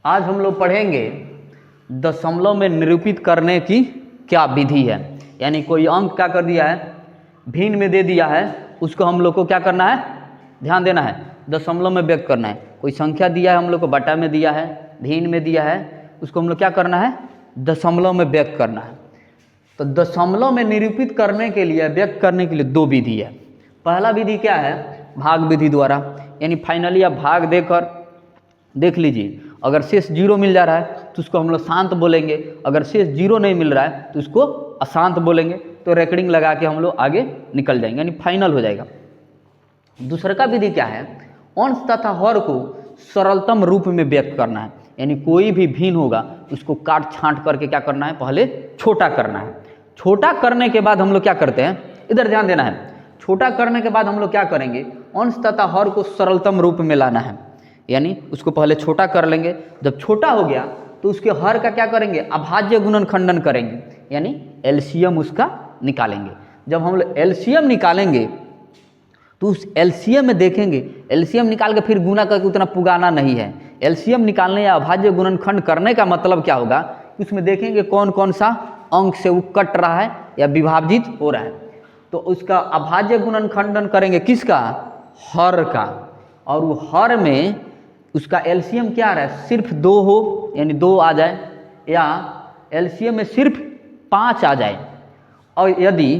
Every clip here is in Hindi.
आज हम लोग पढ़ेंगे दशमलव में निरूपित करने की क्या विधि है। यानी कोई अंक क्या कर दिया है, भिन्न में दे दिया है, उसको हम लोग को क्या करना है, ध्यान देना है, दशमलव में व्यक्त करना है। कोई संख्या दिया है, हम लोग को बटा में दिया है, भिन्न में दिया है, उसको हम लोग क्या करना है, दशमलव में व्यक्त करना है। तो दशमलव में निरूपित करने के लिए, व्यक्त करने के लिए दो विधि है। पहला विधि क्या है, भाग विधि द्वारा। यानी फाइनली आप भाग देकर देख लीजिए, अगर शेष जीरो मिल जा रहा है तो उसको हम लोग शांत बोलेंगे, अगर शेष जीरो नहीं मिल रहा है तो उसको अशांत बोलेंगे। तो रेकॉर्डिंग लगा के हम लोग आगे निकल जाएंगे, यानी फाइनल हो जाएगा। दूसरा का विधि क्या है, अंश तथा हर को सरलतम रूप में व्यक्त करना है। यानी कोई भी भिन्न होगा उसको काट छांट करके क्या करना है, पहले छोटा करना है। छोटा करने के बाद हम लोग क्या करते हैं, इधर ध्यान देना है, छोटा करने के बाद हम लोग क्या करेंगे, अंश तथा हर को सरलतम रूप में लाना है। यानी उसको पहले छोटा कर लेंगे, जब छोटा हो गया तो उसके हर का क्या करेंगे, अभाज्य गुणनखंडन करेंगे, यानी एलसीएम उसका निकालेंगे। जब हम लोग एलसीएम निकालेंगे तो उस एलसीएम में देखेंगे, एलसीएम निकाल के फिर गुना करके उतना पुगाना नहीं है। एलसीएम निकालने या अभाज्य गुणनखंड करने का मतलब क्या होगा, उसमें देखेंगे कौन कौन सा अंक से वो कट रहा है या विभाजित हो रहा है। तो उसका अभाज्य गुणनखंडन करेंगे किसका, हर का। और वो हर में उसका एलसीएम क्या आ रहा है, सिर्फ 2 हो, यानी 2 आ जाए, या एलसीएम में सिर्फ 5 आ जाए। और यदि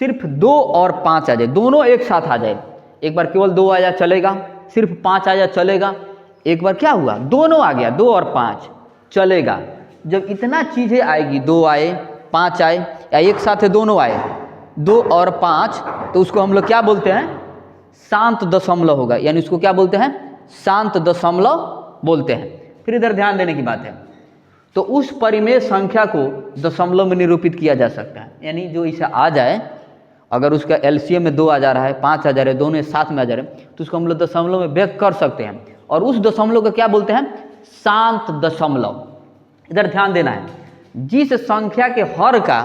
सिर्फ 2 और 5 आ जाए, दोनों एक साथ आ जाए, एक बार केवल 2 आ जाए चलेगा, सिर्फ 5 आ जाए चलेगा, एक बार क्या हुआ, दोनों आ गया, 2 और 5 चलेगा। जब इतना चीज़ें आएगी, 2 आए 5 आए, या एक साथ दोनों आए 2 और 5, तो उसको हम लोग क्या बोलते हैं, शांत दशमलव होगा। यानी उसको क्या बोलते हैं, शांत दशमलव बोलते हैं। फिर इधर ध्यान देने की बात है, तो उस परिमेय संख्या को दशमलव में निरूपित किया जा सकता है। यानी जो इसे आ जाए, अगर उसका एलसीएम में 2 आ जा रहा है, 5 आ जा रहे हैं, दोनों साथ में आ जा रहे हैं, तो उसको हम लोग दशमलव में व्यक्त कर सकते हैं। और उस दशमलव को क्या बोलते हैं, शांत दशमलव। इधर ध्यान देना है, जिस संख्या के हर का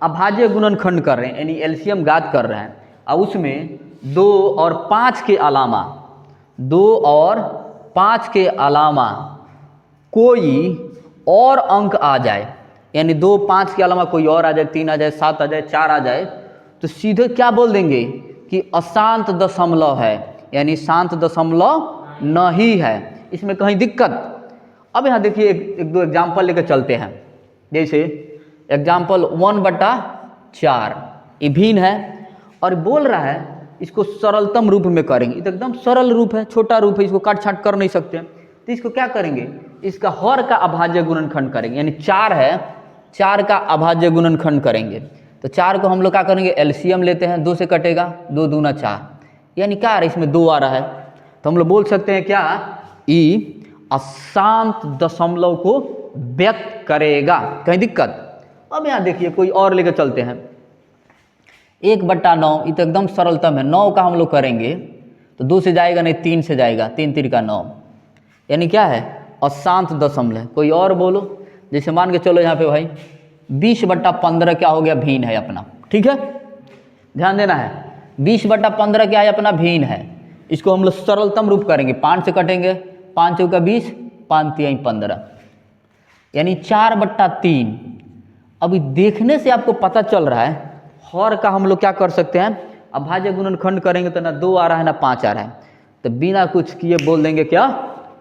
अभाज्य गुणनखंड कर रहे हैं, यानी एलसीएम ज्ञात कर रहे हैं, और उसमें 2 और 5 के अलावा, 2 और 5 के अलावा कोई और अंक आ जाए, यानी 2 5 के अलावा कोई और आ जाए, 3 आ जाए, 7 आ जाए, 4 आ जाए, तो सीधे क्या बोल देंगे कि अशांत दशमलव है, यानी शांत दशमलव नहीं है, इसमें कहीं दिक्कत। अब यहाँ देखिए एक दो एग्जाम्पल लेकर चलते हैं। जैसे एग्जाम्पल 1/4 ये भिन्न है और बोल रहा है इसको सरलतम रूप में करेंगे। ये तो एकदम सरल रूप है, छोटा रूप है, इसको काट छाट कर नहीं सकते। तो इसको क्या करेंगे, इसका हर का अभाज्य गुणनखंड करेंगे। यानी 4 है, 4 का अभाज्य गुणनखंड करेंगे। तो 4 को हम लोग क्या करेंगे, एलसीएम लेते हैं, 2 से कटेगा, 2 दूना 4, यानी क्या आ रहा है, इसमें 2 आ रहा है। तो हम लोग बोल सकते हैं क्या, ई अशांत दशमलव को व्यक्त करेगा, कहीं दिक्कत। अब यहाँ देखिए कोई और लेकर चलते हैं, 1/9, ये तो एकदम सरलतम है। 9 का हम लोग करेंगे तो 2 से जाएगा नहीं, 3 से जाएगा, 3 3 का 9, यानी क्या है, अशांत दशमलव। कोई और बोलो, जैसे मान के चलो यहाँ पे भाई 20/15 क्या हो गया, भिन्न है अपना, ठीक है, ध्यान देना है, 20/15 क्या है, अपना भिन्न है। इसको हम लोग सरलतम रूप करेंगे, 5 से कटेंगे, 5 चौका 20, 5 3 15, यानी 4/3। अभी देखने से आपको पता चल रहा है, हर का हम लोग क्या कर सकते हैं, अभाज्य गुणनखंड करेंगे तो ना 2 आ रहा है ना 5 आ रहा है, तो बिना कुछ किए बोल देंगे क्या,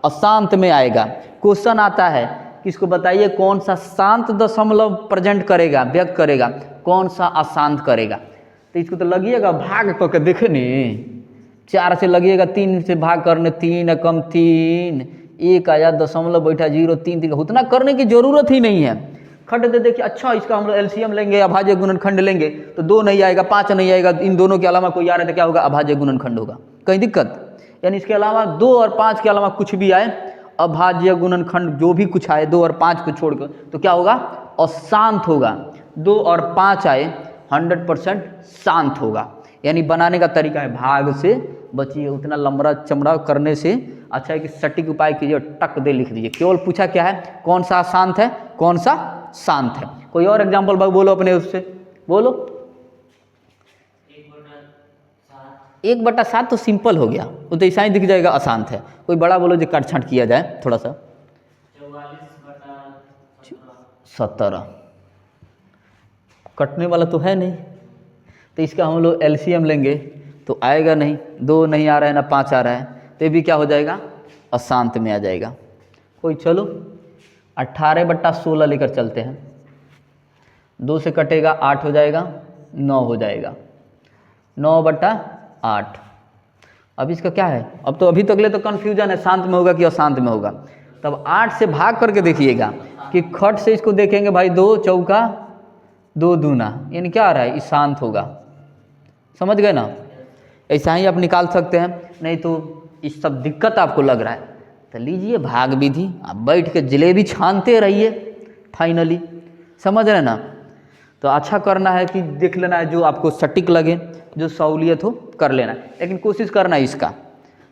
अशांत में आएगा। क्वेश्चन आता है कि इसको बताइए कौन सा शांत दशमलव प्रेजेंट करेगा, व्यक्त करेगा, कौन सा अशांत करेगा। तो इसको तो लगिएगा भाग करके देखने, 4 से लगिएगा 3 से भाग करने, 3 कम 3, 1 आया, दशमलव बैठा 0, 3 3, उतना करने की जरूरत ही नहीं है। खट दे देखिए, अच्छा इसका हम लोग एलसीएम लेंगे, अभाज्य गुणनखंड लेंगे, तो 2 नहीं आएगा, 5 नहीं आएगा, इन दोनों के अलावा कोई आ रहा है तो क्या होगा, अभाज्य गुणनखंड होगा, कहीं दिक्कत। यानी इसके अलावा 2 और 5 के अलावा कुछ भी आए, अभाज्य गुणनखंड जो भी कुछ आए 2 और 5 को छोड़कर, तो क्या होगा, अशांत होगा। 2 और 5 आए 100% शांत होगा। यानी बनाने का तरीका है, भाग से बचिए, उतना लंबा चमड़ा करने से अच्छा है कि सटीक उपाय कीजिए, टक दे लिख दीजिए। केवल पूछा क्या है, कौन सा अशांत है, कौन सा शांत है। कोई और एग्जाम्पल भाई बोलो अपने उससे, बोलो। 1/7 तो सिंपल हो गया, वो तो ऐसा ही दिख जाएगा, अशांत है। कोई बड़ा बोलो जो काट छांट किया जाए थोड़ा सा। 17। कटने वाला तो है नहीं, तो इसका हम लोग एलसीएम लेंगे तो आएगा नहीं, 2 नहीं आ रहा है ना 5 आ रहा है, तो ये भी क्या हो जाएगा, अशांत में आ जाएगा। कोई चलो 18/16 लेकर चलते हैं, 2 से कटेगा 8 हो जाएगा, 9 हो जाएगा, 9/8। अब इसका क्या है, अब तो अभी तक ले तो कन्फ्यूजन है शांत में होगा कि अशांत में होगा। तब 8 से भाग करके देखिएगा कि खट से इसको देखेंगे भाई, 2 चौका 2 दूना, यानी क्या आ रहा है, शांत होगा। समझ गए ना, ऐसा ही आप निकाल सकते हैं। नहीं तो इस सब दिक्कत आपको लग रहा है तो लीजिए भाग विधि, आप बैठ के जलेबी छानते रहिए फाइनली। समझ रहे ना, तो अच्छा करना है कि देख लेना है जो आपको सटीक लगे, जो सहूलियत हो कर लेना है, लेकिन कोशिश करना है इसका।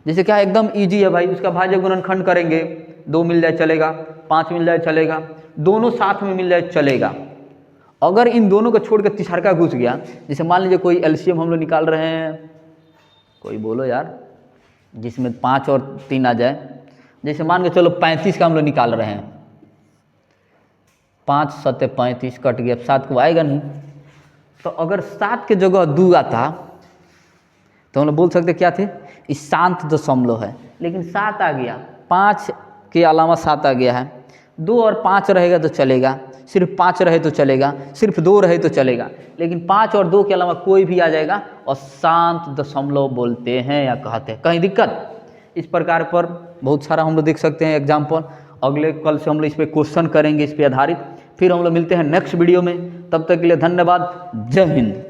जैसे क्या एकदम इजी है भाई, उसका भाज्य गुणनखंड करेंगे, 2 मिल जाए चलेगा, 5 मिल जाए चलेगा, दोनों साथ में मिल जाए चलेगा। अगर इन दोनों को छोड़ कर तिसरका घुस गया, जैसे मान लीजिए कोई एलसीएम हम लोग निकाल रहे हैं, कोई बोलो यार, जिसमें 5 और 3 आ जाए, जैसे मान के चलो 35 का हम लोग निकाल रहे हैं, 5 7 35 कट गया, 7 को आएगा नहीं। तो अगर 7 के जगह 2 आता तो हम लोग बोल सकते क्या थे, इस शांत दशमलव है, लेकिन 7 आ गया, 5 के अलावा 7 आ गया है, 2 और 5 रहेगा तो चलेगा, सिर्फ 5 रहे तो चलेगा, सिर्फ 2 रहे तो चलेगा, लेकिन 5 और 2 के अलावा कोई भी आ जाएगा और शांत दशमलव बोलते हैं या कहते हैं। कहीं दिक्कत, इस प्रकार पर बहुत सारा हम लोग देख सकते हैं एग्जाम्पल। अगले कल से हम लोग इस पर क्वेश्चन करेंगे, इस पर आधारित। फिर हम लोग मिलते हैं नेक्स्ट वीडियो में, तब तक के लिए धन्यवाद, जय हिंद।